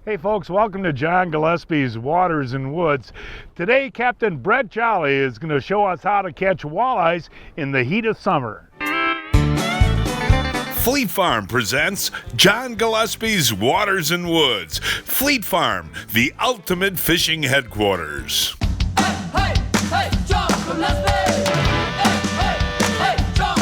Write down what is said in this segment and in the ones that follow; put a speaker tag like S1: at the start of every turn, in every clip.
S1: Hey folks, welcome to John Gillespie's Waters and Woods. Today, Captain Brett Jolly is going to show us how to catch walleyes in the heat of summer.
S2: Fleet Farm presents John Gillespie's Waters and Woods. Fleet Farm, the ultimate fishing headquarters.
S3: Hey, John Gillespie!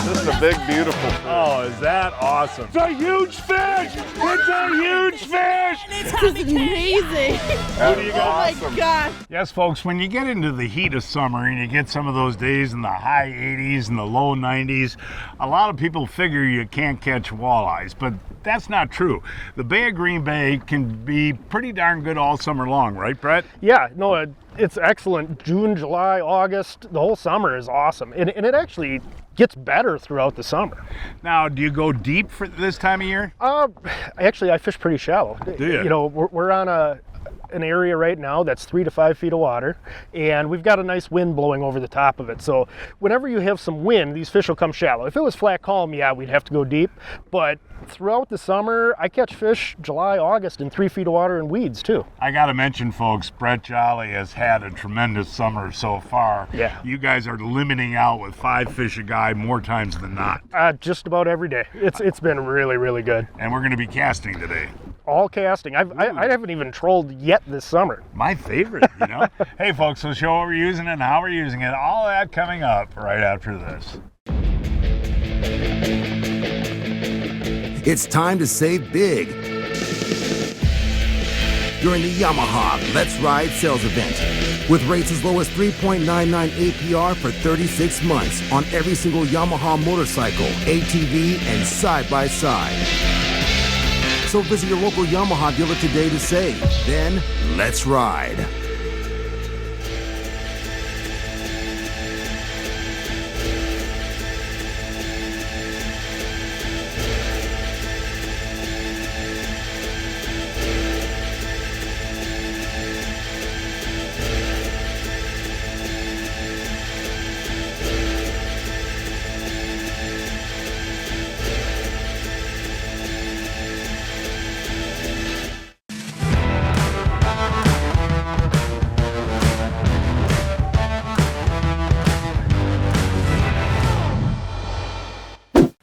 S4: This is a big, beautiful fish.
S1: Oh, is that awesome? It's a huge fish! It's a huge fish!
S5: This is amazing.
S1: What do you got?
S5: Oh my God.
S1: Yes, folks, when you get into the heat of summer and you get some of those days in the high 80s and the low 90s, a lot of people figure you can't catch walleyes, but that's not true. The Bay of Green Bay can be pretty darn good all summer long, right, Brett?
S4: Yeah, no, it's excellent. June, July, August, the whole summer is awesome. And it actually gets better throughout the summer.
S1: Now, do you go deep for this time of year?
S4: Actually, I fish pretty shallow.
S1: Do you?
S4: You know, we're on an area right now that's 3 to 5 feet of water, and we've got a nice wind blowing over the top of it. So whenever you have some wind, these fish will come shallow. If it was flat calm, yeah, we'd have to go deep. But throughout the summer, I catch fish July, August in 3 feet of water and weeds too.
S1: I got to mention, folks, Brett Jolly has had a tremendous summer so far.
S4: Yeah.
S1: You guys are limiting out with 5 fish a guy more times than not.
S4: Just about every day. It's been really, really good.
S1: And we're going to be casting today.
S4: All casting. I haven't even trolled yet this summer.
S1: My favorite, you know? Hey, folks, we'll show what we're using and how we're using it. All that coming up right after this.
S6: It's time to save big during the Yamaha Let's Ride sales event. With rates as low as 3.99 APR for 36 months on every single Yamaha motorcycle, ATV, and side-by-side. So visit your local Yamaha dealer today to save. Then, let's ride.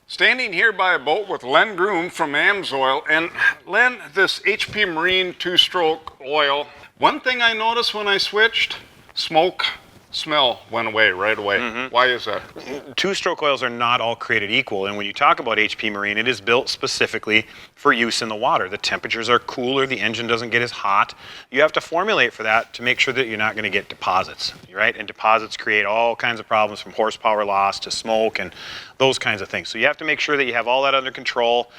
S7: Standing here by a boat with Len Groom from Amsoil, and Len, this HP Marine 2-stroke oil, one thing I noticed when I switched, smoke smell went away right away. Why is that?
S8: Two-stroke oils are not all created equal, and when you talk about HP Marine, it is built specifically for use in the water. The temperatures are cooler, the engine doesn't get as hot. You have to formulate for that to make sure that you're not going to get deposits, right? And deposits create all kinds of problems, from horsepower loss to smoke and those kinds of things. So you have to make sure that you have all that under control.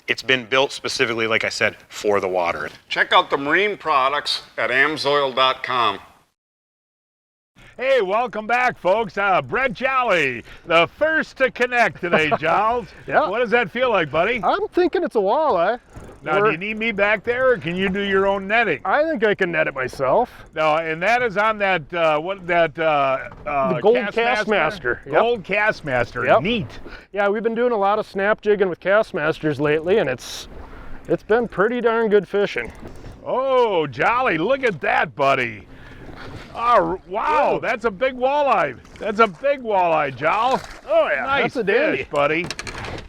S8: It's been built specifically, like I said, for the water.
S7: Check out the marine products at amsoil.com.
S1: Hey, welcome back, folks. Brett Jolly, the first to connect today, Giles.
S4: Yeah.
S1: What does that feel like, buddy?
S4: I'm thinking it's a walleye.
S1: Now, do you need me back there, or can you do your own netting?
S4: I think I can net it myself.
S1: No, and that is on that,
S4: The Gold Castmaster. Yep.
S1: Gold Castmaster.
S4: Yep.
S1: Neat.
S4: Yeah, we've been doing a lot of snap jigging with Castmasters lately, and it's been pretty darn good fishing.
S1: Oh, Jolly, look at that, buddy. Oh, wow,
S4: Whoa.
S1: That's a big walleye. That's a big walleye, Jowl.
S4: Oh yeah,
S1: Nice
S4: that's a dandy.
S1: fish, buddy.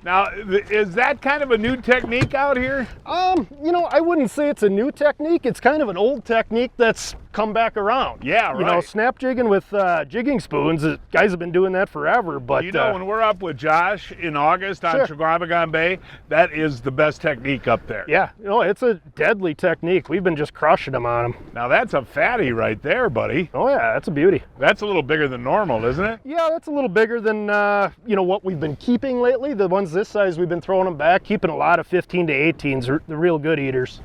S1: Now, is that kind of a new technique out here?
S4: You know, I wouldn't say it's a new technique. It's kind of an old technique that's come back around.
S1: Yeah,
S4: You know,
S1: right.
S4: snap jigging with jigging spoons, guys have been doing that forever, but...
S1: You know, when we're up with Josh in August on
S4: Sure.
S1: Chequamegon Bay, that is the best technique up there.
S4: yeah, you know, it's a deadly technique. We've been just crushing them on them.
S1: Now, that's a fatty right there, buddy.
S4: Oh yeah, that's a beauty.
S1: That's a little bigger than normal, isn't it?
S4: Yeah, that's a little bigger than, you know, what we've been keeping lately. The ones this size, we've been throwing them back, keeping a lot of 15 to 18s, the real good eaters.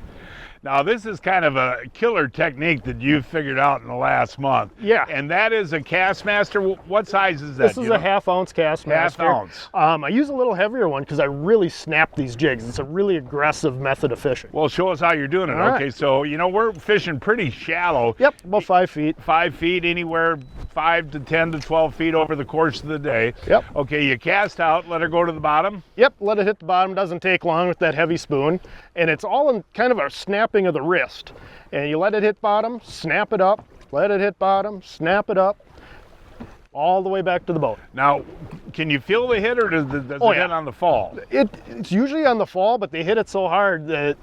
S1: Now, this is kind of a killer technique that you've figured out in the last month.
S4: Yeah.
S1: And that is a Castmaster. What size is that?
S4: This is a half-ounce Castmaster.
S1: Half-ounce.
S4: I use a little heavier one because I really snap these jigs. It's a really aggressive method of fishing.
S1: Well, show us how you're doing it.
S4: All right.
S1: Okay, so, you know, we're fishing pretty shallow.
S4: Yep, about 5 feet.
S1: 5 feet, anywhere 5 to 10 to 12 feet over the course of the day.
S4: Yep.
S1: Okay, you cast out, let her go to the bottom.
S4: Yep, let it hit the bottom. Doesn't take long with that heavy spoon. And it's all in kind of a snapping of the wrist. And you let it hit bottom, snap it up, let it hit bottom, snap it up, all the way back to the boat.
S1: Now, can you feel the hit, or does it hit on the fall?
S4: It's usually on the fall, but they hit it so hard that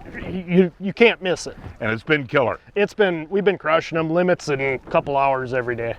S4: you can't miss it.
S1: And it's been killer.
S4: We've been crushing them, limits in a couple hours every day.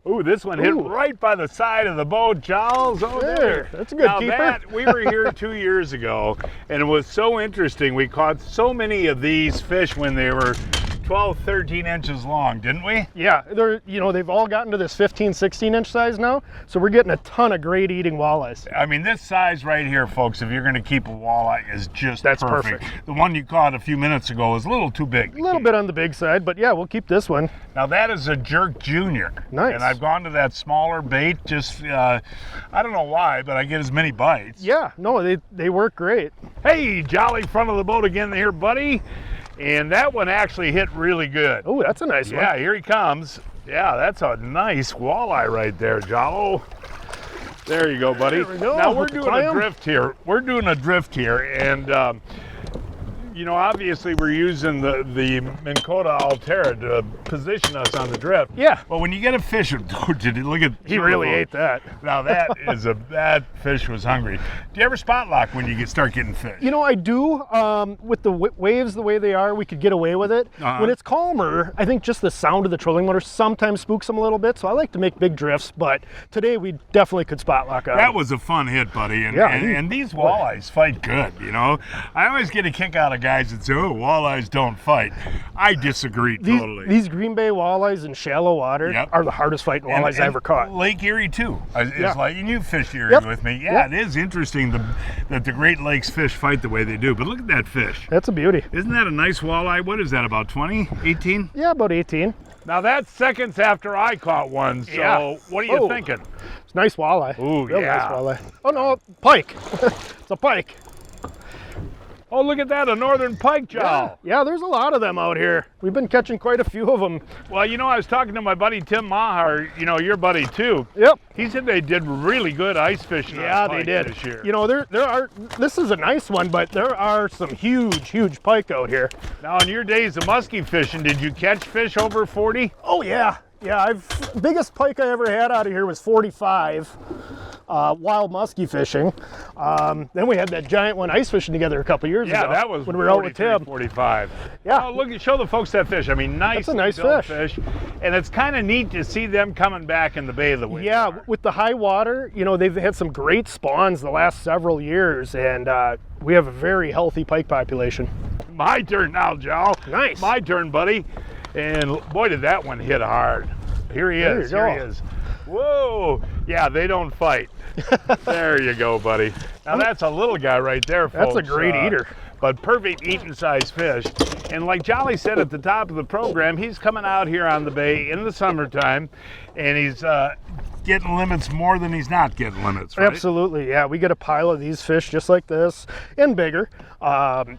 S1: Ooh, this one hit right by the side of the boat, Charles. Oh, there.
S4: That's a good
S1: now
S4: keeper.
S1: We were here 2 years ago, and it was so interesting. We caught so many of these fish when they were 12, 13 inches long, didn't we?
S4: Yeah, they've all gotten to this 15, 16 inch size now, so we're getting a ton of great eating walleyes.
S1: I mean, this size right here, folks, if you're going to keep a walleye, is just perfect.
S4: Perfect.
S1: The one you caught a few minutes ago was a little too big.
S4: A little bit on the big side, but yeah, we'll keep this one.
S1: Now that is a Jerk Junior.
S4: Nice.
S1: And I've gone to that smaller bait, just, I don't know why, but I get as many bites.
S4: Yeah, no, they work great.
S1: Hey, jolly front of the boat again here, buddy. And that one actually hit really good.
S4: Oh, that's a nice one.
S1: Yeah, here he comes. Yeah, that's a nice walleye right there, Jollo. There you go, buddy.
S4: There we go.
S1: Now we're doing a
S4: Clam.
S1: drift here. And obviously we're using the Minn Kota Altera to position us on the drift.
S4: Yeah.
S1: But when you get a fish, did you look at?
S4: He really ate that.
S1: Now that fish was hungry. Do you ever spot lock when you start getting fish?
S4: I do. With the waves the way they are, we could get away with it.
S1: Uh-huh.
S4: When it's calmer, I think just the sound of the trolling motor sometimes spooks them a little bit, so I like to make big drifts, but today we definitely could spot lock on.
S1: That was a fun hit, buddy. And,
S4: Yeah.
S1: and these walleyes fight good, I always get a kick out of guys that say, oh, walleyes don't fight. I disagree totally.
S4: These Green Bay walleyes in shallow water
S1: Yep.
S4: are the hardest fighting walleyes I ever caught.
S1: Lake Erie, too. It's
S4: Yeah.
S1: like, and you fished Erie
S4: Yep.
S1: with me. Yeah,
S4: Yep.
S1: It is interesting that the Great Lakes fish fight the way they do. But look at that fish.
S4: That's a beauty.
S1: Isn't that a nice walleye? What is that, about 20, 18?
S4: Yeah, about 18.
S1: Now, that's seconds after I caught one, so
S4: Yeah.
S1: what are you
S4: Oh.
S1: thinking?
S4: It's a nice walleye.
S1: Ooh,
S4: Real
S1: yeah.
S4: nice walleye. Oh no, pike. It's a pike.
S1: Oh, look at that, a northern pike, Joe.
S4: Yeah, there's a lot of them out here. We've been catching quite a few of them.
S1: Well, I was talking to my buddy Tim Maher, your buddy too.
S4: Yep.
S1: He said they did really good ice fishing.
S4: Yeah,
S1: on
S4: they
S1: pike
S4: did.
S1: this year.
S4: There are. This is a nice one, but there are some huge pike out here.
S1: Now, in your days of muskie fishing, did you catch fish over 40?
S4: Oh yeah, yeah. Biggest pike I ever had out of here was 45. Wild muskie fishing. Then we had that giant one ice fishing together a couple years ago.
S1: Yeah, that was
S4: when we were out with
S1: 43,
S4: Tim.
S1: 45.
S4: Yeah.
S1: Oh, look, show the folks that fish. I mean, nice.
S4: That's a nice
S1: built
S4: fish.
S1: And it's kind of neat to see them coming back in the bay the way
S4: Yeah,
S1: they are.
S4: with the high water, they've had some great spawns the last several years, and we have a very healthy pike population.
S1: My turn now, Joe.
S4: Nice.
S1: My turn, buddy. And boy, did that one hit hard. Here he
S4: There
S1: is.
S4: you
S1: Here
S4: go.
S1: he is. Whoa. Yeah, they don't fight. There you go, buddy. Now that's a little guy right there, folks.
S4: That's a great eater.
S1: But perfect eating size fish. And like Jolly said at the top of the program, he's coming out here on the bay in the summertime, and he's getting limits more than he's not getting limits, right?
S4: Absolutely, yeah. We get a pile of these fish just like this and bigger.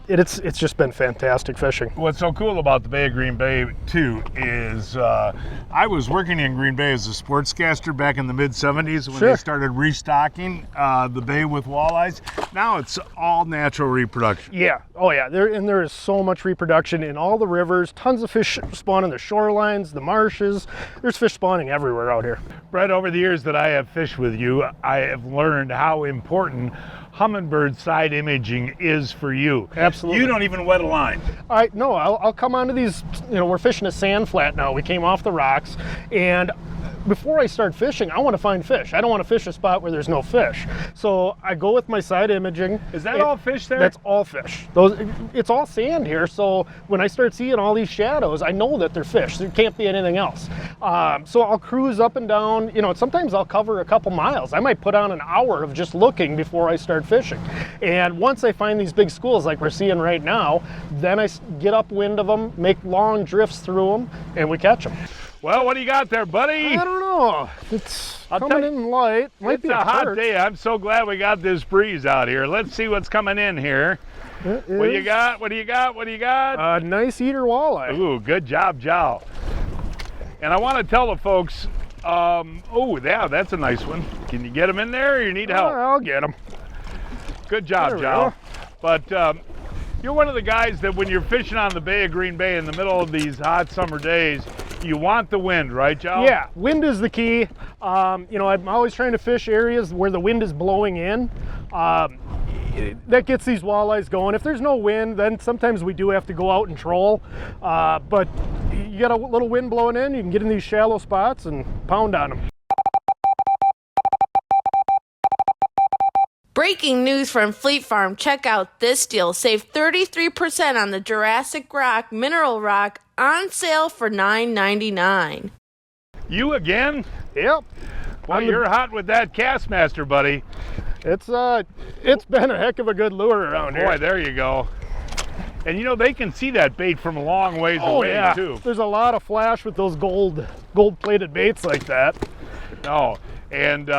S4: It's just been fantastic fishing.
S1: What's so cool about the Bay of Green Bay, too, is I was working in Green Bay as a sportscaster back in the mid-'70s when
S4: Sure.
S1: they started restocking the bay with walleyes. Now it's all natural reproduction.
S4: Yeah, oh yeah, there is so much reproduction in all the rivers, tons of fish spawn in the shorelines, the marshes. There's fish spawning everywhere out here.
S1: Brett, over the years that I have fished with you, I have learned how important hummingbird side imaging is for you.
S4: Absolutely.
S1: You don't even wet a line.
S4: I'll come onto these, we're fishing a sand flat now. We came off the rocks, and before I start fishing, I want to find fish. I don't want to fish a spot where there's no fish. So I go with my side imaging.
S1: Is that all fish there?
S4: That's all fish. It's all sand here, so when I start seeing all these shadows, I know that they're fish. There can't be anything else. So I'll cruise up and down. Sometimes I'll cover a couple miles. I might put on an hour of just looking before I start fishing. And once I find these big schools like we're seeing right now, then I get upwind of them, make long drifts through them, and we catch them.
S1: Well, what do you got there, buddy?
S4: I don't know. It's
S1: I'll tell
S4: coming
S1: you,
S4: in light. Might
S1: It's
S4: be
S1: a hot
S4: perch.
S1: day. I'm so glad we got this breeze out here. Let's see what's coming in here.
S4: It
S1: What do you
S4: is
S1: got? What do you got? What do you got?
S4: a nice eater walleye.
S1: Ooh, good job, Joe. And I want to tell the folks, Oh, yeah, that's a nice one. Can you get him in there, or you need help?
S4: I'll get him.
S1: Good job,
S4: There we
S1: Joe.
S4: go.
S1: But you're one of the guys that when you're fishing on the Bay of Green Bay in the middle of these hot summer days, you want the wind, right, Joe?
S4: Yeah, wind is the key. You know, I'm always trying to fish areas where the wind is blowing in. That gets these walleyes going. If there's no wind, then sometimes we do have to go out and troll. But you get a little wind blowing in, you can get in these shallow spots and pound on them.
S5: Breaking news from Fleet Farm. Check out this deal. Save 33% on the Jurassic Rock Mineral Rock on sale for $9.99.
S1: You again?
S4: Yep.
S1: Well, you're hot with that Castmaster, buddy.
S4: It's been a heck of a good lure around here.
S1: Boy, there you go. And you know, they can see that bait from a long ways away,
S4: yeah.
S1: too.
S4: There's a lot of flash with those gold-plated baits like that.
S1: Oh, and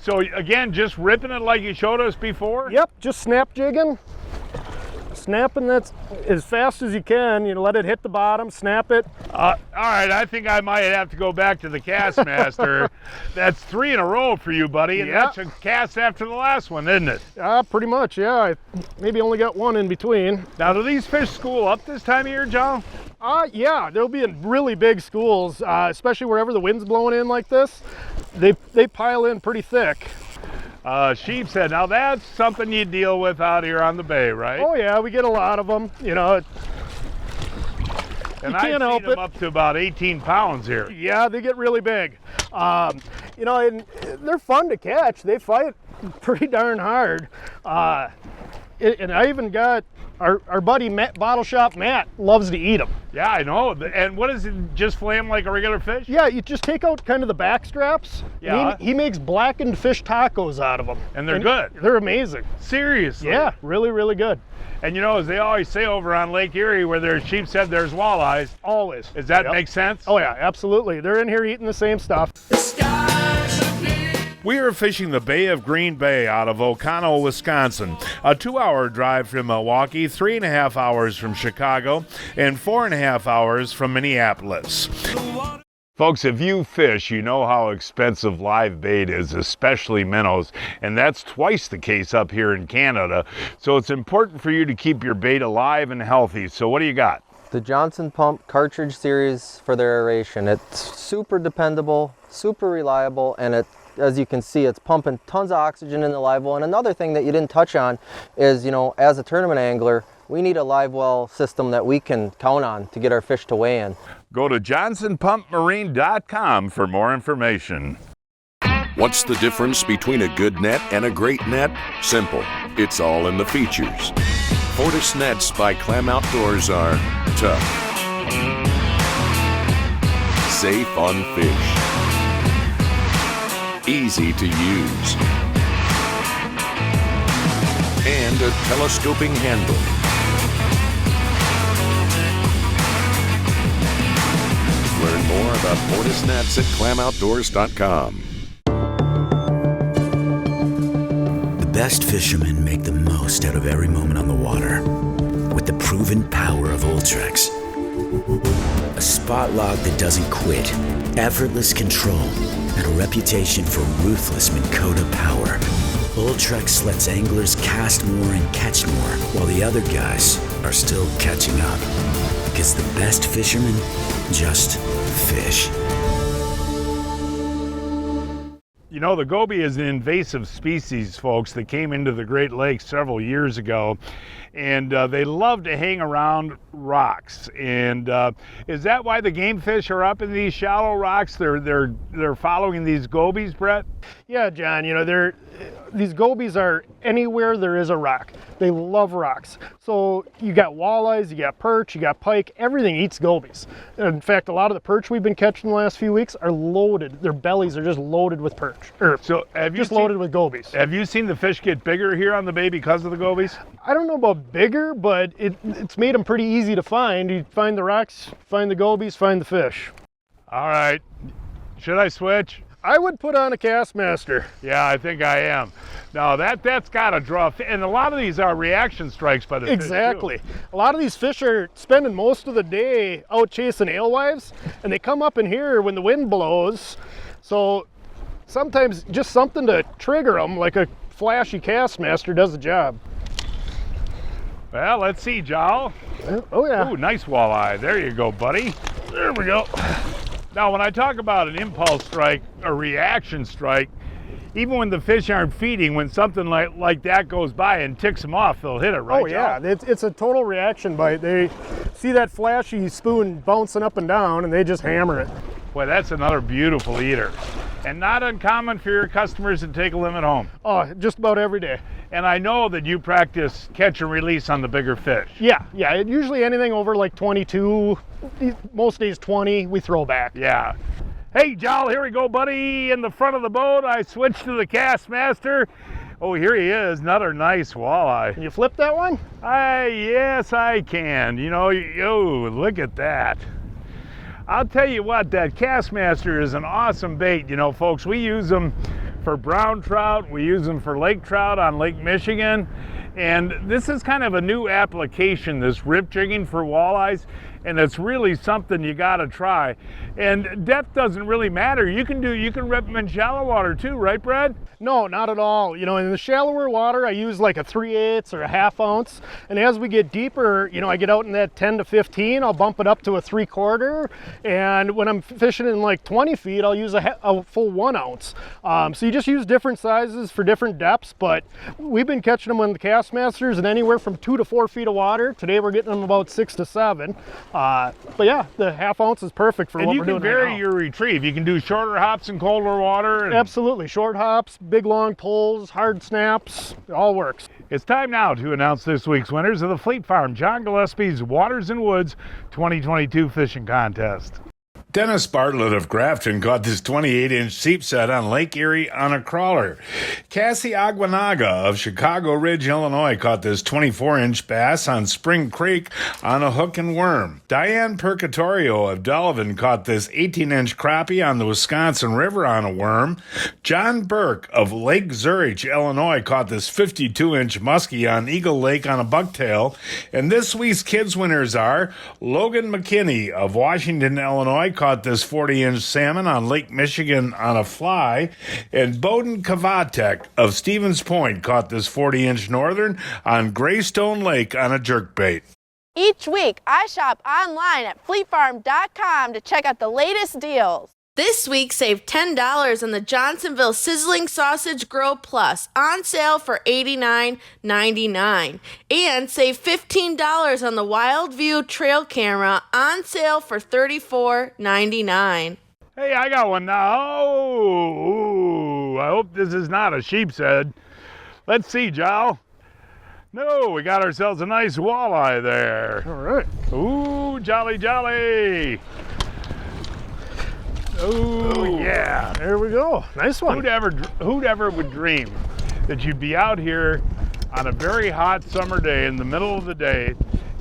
S1: so again, just ripping it like you showed us before?
S4: Yep, just snap jigging. Snapping that as fast as you can. You know, let it hit the bottom, snap it.
S1: All right, I think I might have to go back to the Castmaster. That's 3 in a row for you, buddy, and
S4: Yeah.
S1: that's a cast after the last one, isn't it?
S4: Pretty much, yeah. I maybe only got one in between.
S1: Now, do these fish school up this time of year, Joe?
S4: Yeah, they'll be in really big schools, especially wherever the wind's blowing in like this. They pile in pretty thick.
S1: Sheepshead, now that's something you deal with out here on the bay, right?
S4: Oh yeah, we get a lot of them. You know,
S1: and
S4: you
S1: I've
S4: can't
S1: seen
S4: help
S1: them
S4: it.
S1: up to about 18 pounds here.
S4: Yeah, they get really big. You know, and they're fun to catch. They fight pretty darn hard. And I even got our buddy Matt, Bottle Shop Matt, loves to eat them.
S1: Yeah, I know. And what is it, just flay them like a regular fish?
S4: Yeah, you just take out kind of the back straps.
S1: Yeah.
S4: He makes blackened fish tacos out of them.
S1: And they're good.
S4: They're amazing.
S1: Seriously?
S4: Yeah, really, really good.
S1: And you know, as they always say over on Lake Erie, where there's sheepshead, there's walleyes.
S4: Always.
S1: Does that
S4: Yep.
S1: make sense?
S4: Oh yeah, absolutely. They're in here eating the same stuff.
S2: We are fishing the Bay of Green Bay out of Oconto, Wisconsin. A 2-hour drive from Milwaukee, 3.5 hours from Chicago, and 4.5 hours from Minneapolis.
S1: Folks, if you fish, you know how expensive live bait is, especially minnows, and that's twice the case up here in Canada. So it's important for you to keep your bait alive and healthy. So what do you got?
S9: The Johnson Pump Cartridge Series for their aeration. It's super dependable, super reliable, and as you can see, it's pumping tons of oxygen in the live well. And another thing that you didn't touch on is, you know, as a tournament angler, we need a live well system that we can count on to get our fish to weigh in.
S1: Go to johnsonpumpmarine.com for more information.
S10: What's the difference between a good net and a great net? Simple. It's all in the features. Fortis nets by Clam Outdoors are tough, safe on fish, easy to use, and a telescoping handle. Learn more about Fortis nets at clamoutdoors.com.
S11: The best fishermen make the most out of every moment on the water with the proven power of Ultrex. A spot log that doesn't quit, effortless control, and a reputation for ruthless Minn Kota power. Ultrex lets anglers cast more and catch more, while the other guys are still catching up. Because the best fishermen just fish.
S1: You know, the goby is an invasive species, folks, that came into the Great Lakes several years ago, and they love to hang around rocks. And is that why the game fish are up in these shallow rocks? They're following these gobies, Brett?
S4: Yeah, John, you know, these gobies are anywhere there is a rock. They love rocks. So you got walleyes, you got perch, you got pike, everything eats gobies. In fact, a lot of the perch we've been catching the last few weeks are loaded. Their bellies are just loaded with perch.
S1: So have you
S4: just loaded with gobies.
S1: Have you seen the fish get bigger here on the bay because of the gobies?
S4: I don't know about bigger, but it's made them pretty easy to find. You find the rocks, find the gobies, find the fish.
S1: All right. Should I switch?
S4: I would put on a Castmaster.
S1: Yeah, I think I am. No, that's got to draw, and a lot of these are reaction strikes by the fish,
S4: Exactly.
S1: too.
S4: A lot of these fish are spending most of the day out chasing alewives, and they come up in here when the wind blows. So sometimes just something to trigger them, like a flashy Castmaster, does the job.
S1: Well, let's see, Jowl.
S4: Oh yeah.
S1: Ooh, nice walleye. There you go, buddy. There we go. Now, when I talk about an impulse strike, a reaction strike, even when the fish aren't feeding, when something like that goes by and ticks them off, they'll hit it, right?
S4: Oh yeah, it's a total reaction bite. They see that flashy spoon bouncing up and down, and they just hammer it.
S1: Boy, that's another beautiful eater. And not uncommon for your customers to take a limit home.
S4: Oh, just about every day.
S1: And I know that you practice catch and release on the bigger fish.
S4: Yeah, usually anything over like 22, most days 20, we throw back.
S1: Yeah. Hey, Jowl, here we go, buddy. In the front of the boat, I switched to the Castmaster. Oh, here he is, another nice walleye.
S4: Can you flip that one?
S1: Yes, I can. You know, look at that. I'll tell you what, that Castmaster is an awesome bait. You know, folks, we use them for brown trout. We use them for lake trout on Lake Michigan. And this is kind of a new application, this rip jigging for walleyes. And it's really something you gotta try. And depth doesn't really matter. You can rip them in shallow water too, right, Brad?
S4: No, not at all. You know, in the shallower water, I use like a 3/8 or a 1/2 ounce. And as we get deeper, you know, I get out in that 10 to 15, I'll bump it up to a 3/4. And when I'm fishing in like 20 feet, I'll use a full 1 ounce. So you just use different sizes for different depths, but we've been catching them on the Castmasters in anywhere from 2 to 4 feet of water. Today we're getting them about 6 to 7. But yeah, the 1/2 ounce is perfect for what we're doing right now.
S1: And you can vary your retrieve. You can do shorter hops in colder water.
S4: Absolutely, short hops, big long pulls, hard snaps, it all works.
S1: It's time now to announce this week's winners of the Fleet Farm John Gillespie's Waters and Woods 2022 Fishing Contest.
S2: Dennis Bartlett of Grafton caught this 28-inch seep set on Lake Erie on a crawler. Cassie Aguanaga of Chicago Ridge, Illinois caught this 24-inch bass on Spring Creek on a hook and worm. Diane Percatorio of Delavan caught this 18-inch crappie on the Wisconsin River on a worm. John Burke of Lake Zurich, Illinois caught this 52-inch muskie on Eagle Lake on a bucktail. And this week's kids winners are Logan McKinney of Washington, Illinois caught this 40-inch salmon on Lake Michigan on a fly, and Bowden Kavatek of Stevens Point caught this 40-inch northern on Greystone Lake on a jerkbait.
S5: Each week, I shop online at fleetfarm.com to check out the latest deals. This week, save $10 on the Johnsonville Sizzling Sausage Grill Plus, on sale for $89.99. And save $15 on the Wild View Trail Camera, on sale for $34.99.
S1: Hey, I got one now. Ooh, I hope this is not a sheep's head. Let's see, Jowl. No, we got ourselves a nice walleye there.
S4: All right.
S1: Ooh, jolly, jolly. Oh, yeah.
S4: There we go. Nice one.
S1: Who'd ever would dream that you'd be out here on a very hot summer day in the middle of the day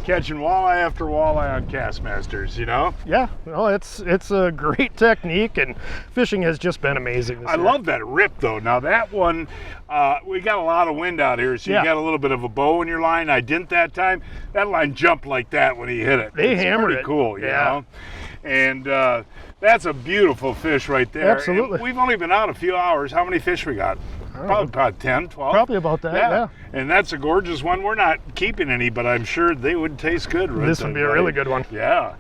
S1: catching walleye after walleye on Castmasters, you know?
S4: Yeah, well, it's a great technique, and fishing has just been amazing this
S1: I
S4: year.
S1: love that rip, though. Now, that one, we got a lot of wind out here, so you got a little bit of a bow in your line. I didn't that time. That line jumped like that when he hit it.
S4: They
S1: it's
S4: hammered
S1: pretty
S4: it.
S1: cool, you know? And that's a beautiful fish right there.
S4: Absolutely.
S1: And we've only been out a few hours. How many fish we got? Probably about 10, 12.
S4: Probably about that, yeah.
S1: And that's a gorgeous one. We're not keeping any, but I'm sure they would taste good.
S4: This would be a really good one.
S1: Yeah.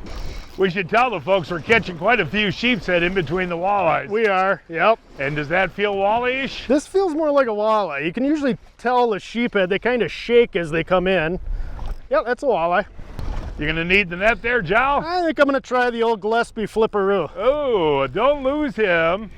S1: We should tell the folks we're catching quite a few sheep's head in between the walleyes.
S4: We are, yep.
S1: And does that feel walleye-ish?
S4: This feels more like a walleye. You can usually tell the sheephead, they kind of shake as they come in. Yep, that's a walleye.
S1: You're gonna need the net there, Jowl?
S4: I think I'm gonna try the old Gillespie flipperoo.
S1: Oh, don't lose him.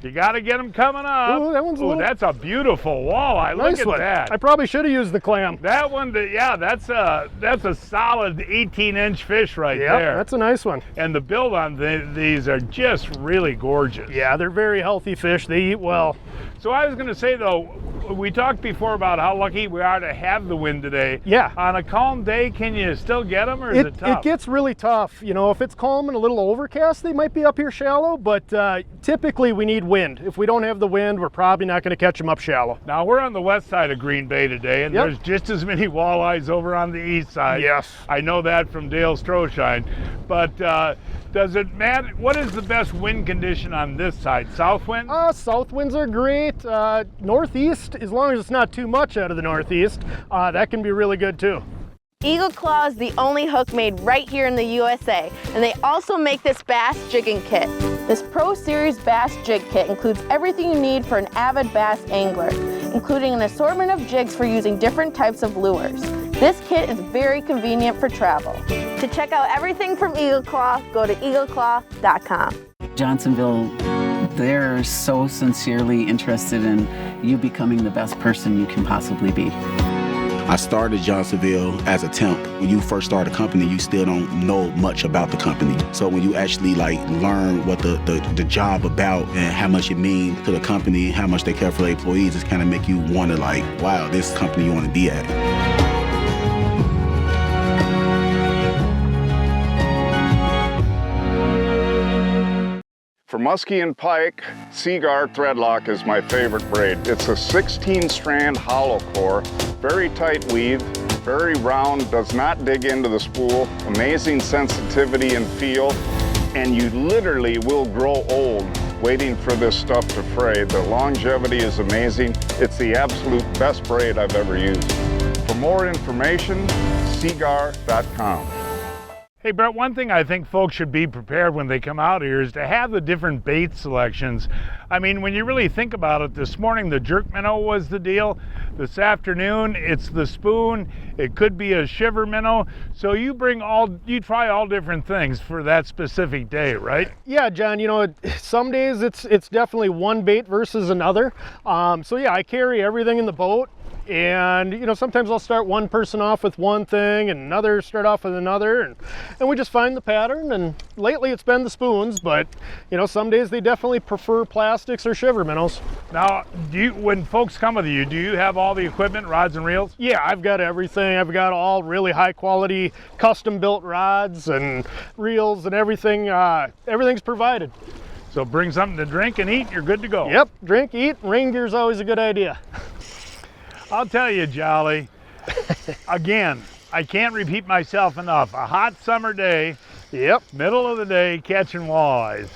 S1: You got to get them coming up.
S4: Ooh, that one's a little...
S1: That's a beautiful walleye.
S4: Nice
S1: Look at
S4: one.
S1: that.
S4: I probably should have used the clam.
S1: That one, yeah, that's a solid 18-inch fish right there.
S4: That's a nice one.
S1: And the build on these are just really gorgeous.
S4: Yeah, they're very healthy fish. They eat well.
S1: So I was going to say, though, we talked before about how lucky we are to have the wind today.
S4: Yeah.
S1: On a calm day, can you still get them, or is it tough?
S4: It gets really tough. You know, if it's calm and a little overcast, they might be up here shallow, but typically we need wind. If we don't have the wind, we're probably not going to catch them up shallow.
S1: Now, we're on the west side of Green Bay today, and there's just as many walleyes over on the east side.
S4: Yes.
S1: I know that from Dale Stroshine. But does it matter? What is the best wind condition on this side? South wind?
S4: South winds are great. Northeast, as long as it's not too much out of the northeast, that can be really good too.
S5: Eagle Claw is the only hook made right here in the USA, and they also make this bass jigging kit. This Pro Series bass jig kit includes everything you need for an avid bass angler, including an assortment of jigs for using different types of lures. This kit is very convenient for travel. To check out everything from Eagle Claw, go to eagleclaw.com.
S12: Johnsonville, they're so sincerely interested in you becoming the best person you can possibly be.
S13: I started Johnsonville as a temp. When you first start a company, you still don't know much about the company. So when you actually learn what the job about and how much it means to the company, how much they care for their employees, it's kind of make you want to wow, this company you want to be at.
S7: For muskie and pike, Seaguar threadlock is my favorite braid. It's a 16-strand hollow core, very tight weave, very round, does not dig into the spool, amazing sensitivity and feel, and you literally will grow old waiting for this stuff to fray. The longevity is amazing. It's the absolute best braid I've ever used. For more information, seaguar.com.
S1: Hey, Brett, one thing I think folks should be prepared when they come out here is to have the different bait selections. I mean, when you really think about it, this morning the jerk minnow was the deal. This afternoon, it's the spoon. It could be a shiver minnow. So you try all different things for that specific day, right?
S4: Yeah, John, you know, some days it's definitely one bait versus another. So yeah, I carry everything in the boat. And you know, sometimes I'll start one person off with one thing and another start off with another, and we just find the pattern. And lately it's been the spoons, but you know, some days they definitely prefer plastics or shiver minnows.
S1: Now, when folks come with you, do you have all the equipment, rods and reels?
S4: Yeah, I've got everything. I've got all really high quality custom built rods and reels and everything. Everything's provided.
S1: So bring something to drink and eat, you're good to go.
S4: Yep, drink, eat, and rain gear's always a good idea.
S1: I'll tell you, Jolly, again, I can't repeat myself enough. A hot summer day, middle of the day, catching walleyes.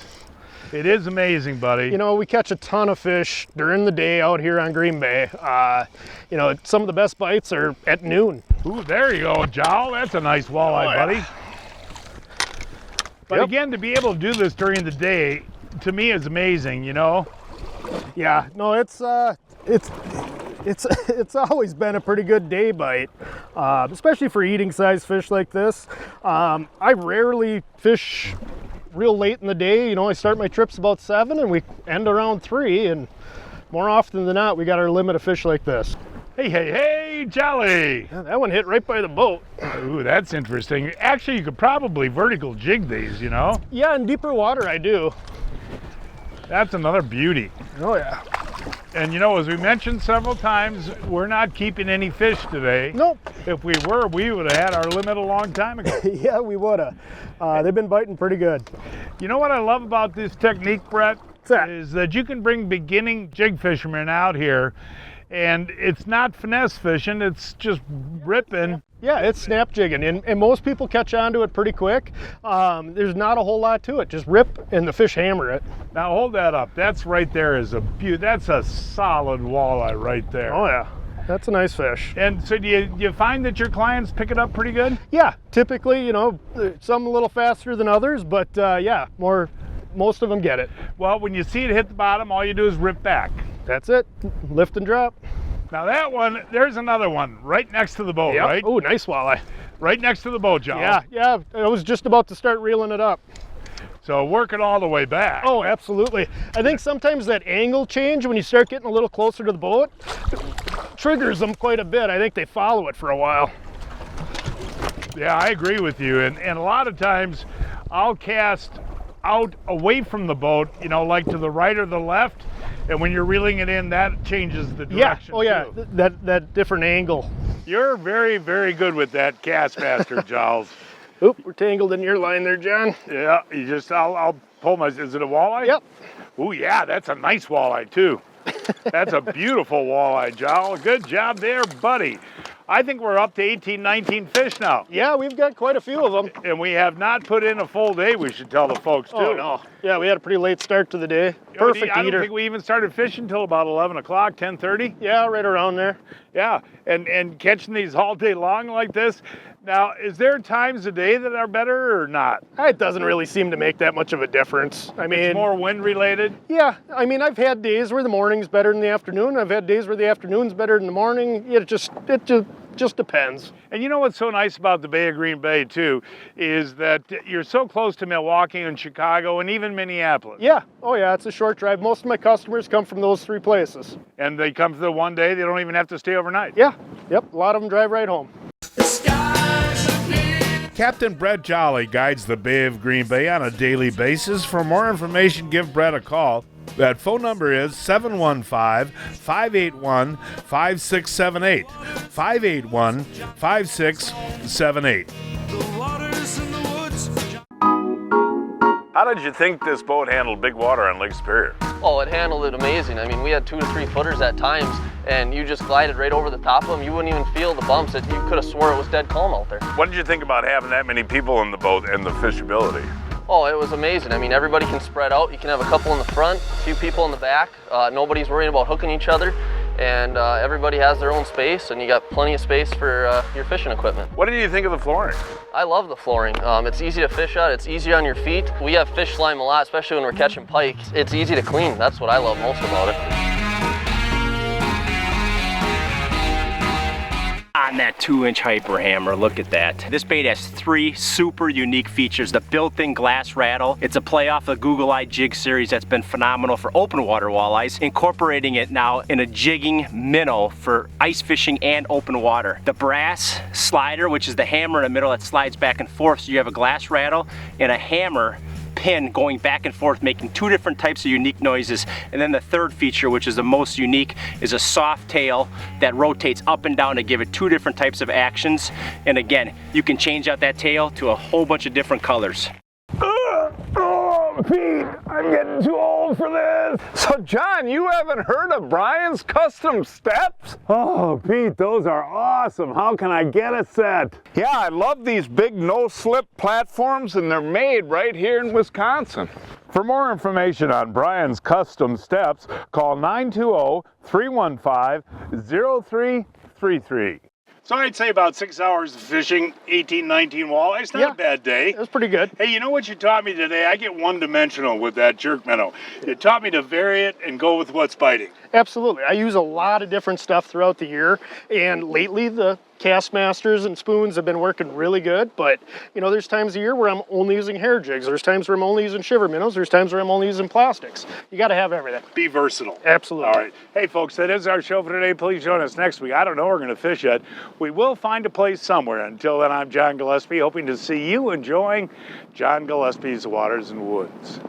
S1: It is amazing, buddy.
S4: You know, we catch a ton of fish during the day out here on Green Bay. You know, some of the best bites are at noon.
S1: Ooh, there you go, Jowl. That's a nice walleye, buddy. But again, to be able to do this during the day, to me, is amazing, you know?
S4: Yeah, no, it's always been a pretty good day bite, especially for eating size fish like this. I rarely fish real late in the day. You know, I start my trips about 7 and we end around 3, and more often than not, we got our limit of fish like this.
S1: Hey, Jolly!
S4: Yeah, that one hit right by the boat.
S1: Ooh, that's interesting. Actually, you could probably vertical jig these, you know?
S4: Yeah, in deeper water I do.
S1: That's another beauty.
S4: Oh yeah.
S1: And you know, as we mentioned several times, we're not keeping any fish today.
S4: Nope.
S1: If we were, we would have had our limit a long time ago.
S4: Yeah, we would have. They've been biting pretty good.
S1: You know what I love about this technique, Brett? Is that you can bring beginning jig fishermen out here, and it's not finesse fishing, it's just ripping.
S4: Yeah, it's snap jigging, and most people catch on to it pretty quick. There's not a whole lot to it. Just rip and the fish hammer it.
S1: Now hold that up. That's right there is that's a solid walleye right there.
S4: Oh yeah, that's a nice fish.
S1: And so do you find that your clients pick it up pretty good?
S4: Yeah, typically, you know, some a little faster than others, but yeah, most of them get it.
S1: Well, when you see it hit the bottom, all you do is rip back.
S4: That's it, lift and drop.
S1: Now that one, there's another one right next to the boat, right?
S4: Oh, nice walleye.
S1: Right next to the boat, John.
S4: Yeah, I was just about to start reeling it up.
S1: So work it all the way back.
S4: Oh, absolutely. I think sometimes that angle change when you start getting a little closer to the boat triggers them quite a bit. I think they follow it for a while.
S1: Yeah, I agree with you. And a lot of times I'll cast out away from the boat, you know, like to the right or the left. And when you're reeling it in, that changes the direction.
S4: Yeah, oh yeah,
S1: too.
S4: that different angle.
S1: You're very, very good with that cast master, Giles.
S4: Oop, we're tangled in your line there, John.
S1: Yeah, you just, I'll pull my, is it a walleye?
S4: Yep.
S1: Oh yeah, that's a nice walleye too. That's a beautiful walleye, Giles. Good job there, buddy. I think we're up to 18, 19 fish now.
S4: Yeah, we've got quite a few of them.
S1: And we have not put in a full day, we should tell the folks too.
S4: Oh no. Yeah, we had a pretty late start to the day. Perfect
S1: I
S4: eater.
S1: don't think we even started fishing until about 11 o'clock, 10:30.
S4: Yeah, right around there.
S1: Yeah, and catching these all day long like this. Now, is there times a day that are better or not?
S4: It doesn't really seem to make that much of a difference. I mean,
S1: It's more wind related?
S4: yeah, I mean, I've had days where the morning's better than the afternoon. I've had days where the afternoon's better than the morning. It just depends.
S1: And you know what's so nice about the Bay of Green Bay too, is that you're so close to Milwaukee and Chicago and even Minneapolis.
S4: Yeah, oh yeah, it's a short drive. Most of my customers come from those three places.
S1: And they come for the one day, they don't even have to stay overnight.
S4: Yeah, yep, a lot of them drive right home.
S2: Captain Brett Jolly guides the Bay of Green Bay on a daily basis. For more information, give Brett a call. That phone number is 715-581-5678. 581-5678.
S1: How did you think this boat handled big water on Lake Superior?
S9: Oh, it handled it amazing. I mean, we had 2 to 3 footers at times, and you just glided right over the top of them. You wouldn't even feel the bumps. You could have swore it was dead calm out there.
S1: What did you think about having that many people in the boat and the fishability?
S9: Oh, it was amazing. I mean, everybody can spread out. You can have a couple in the front, a few people in the back. Nobody's worrying about hooking each other, and everybody has their own space, and you got plenty of space for your fishing equipment.
S1: What did you think of the flooring?
S9: I love the flooring. It's easy to fish at. It's easy on your feet. We have fish slime a lot, especially when we're catching pike. It's easy to clean. That's what I love most about it.
S14: On that 2-inch hyper hammer, look at that. This bait has 3 super unique features. The built-in glass rattle. It's a play off the Google Eye Jig series that's been phenomenal for open water walleyes, incorporating it now in a jigging minnow for ice fishing and open water. The brass slider, which is the hammer in the middle that slides back and forth, so you have a glass rattle and a hammer pin going back and forth, making 2 different types of unique noises. And then the third feature, which is the most unique, is a soft tail that rotates up and down to give it 2 different types of actions. And again, you can change out that tail to a whole bunch of different colors.
S1: Oh, Pete, I'm getting too old for this. So, John, you haven't heard of Brian's Custom Steps? Oh, Pete, those are awesome. How can I get a set? Yeah, I love these big no-slip platforms, and they're made right here in Wisconsin. For more information on Brian's Custom Steps, call 920-315-0333. So I'd say about 6 hours of fishing, 18, 19 walleyes. Not a bad day.
S4: It was pretty good.
S1: Hey, you know what you taught me today? I get one-dimensional with that jerk minnow. You taught me to vary it and go with what's biting.
S4: Absolutely. I use a lot of different stuff throughout the year, and lately the cast masters and spoons have been working really good, but you know, there's times a year where I'm only using hair jigs, there's times where I'm only using shiver minnows, there's times where I'm only using plastics. You got to have everything.
S1: Be versatile.
S4: Absolutely.
S1: All right. Hey folks, that is our show for today. Please join us next week. I don't know where we're going to fish yet. We will find a place somewhere. Until then, I'm John Gillespie, hoping to see you enjoying John Gillespie's Waters and Woods.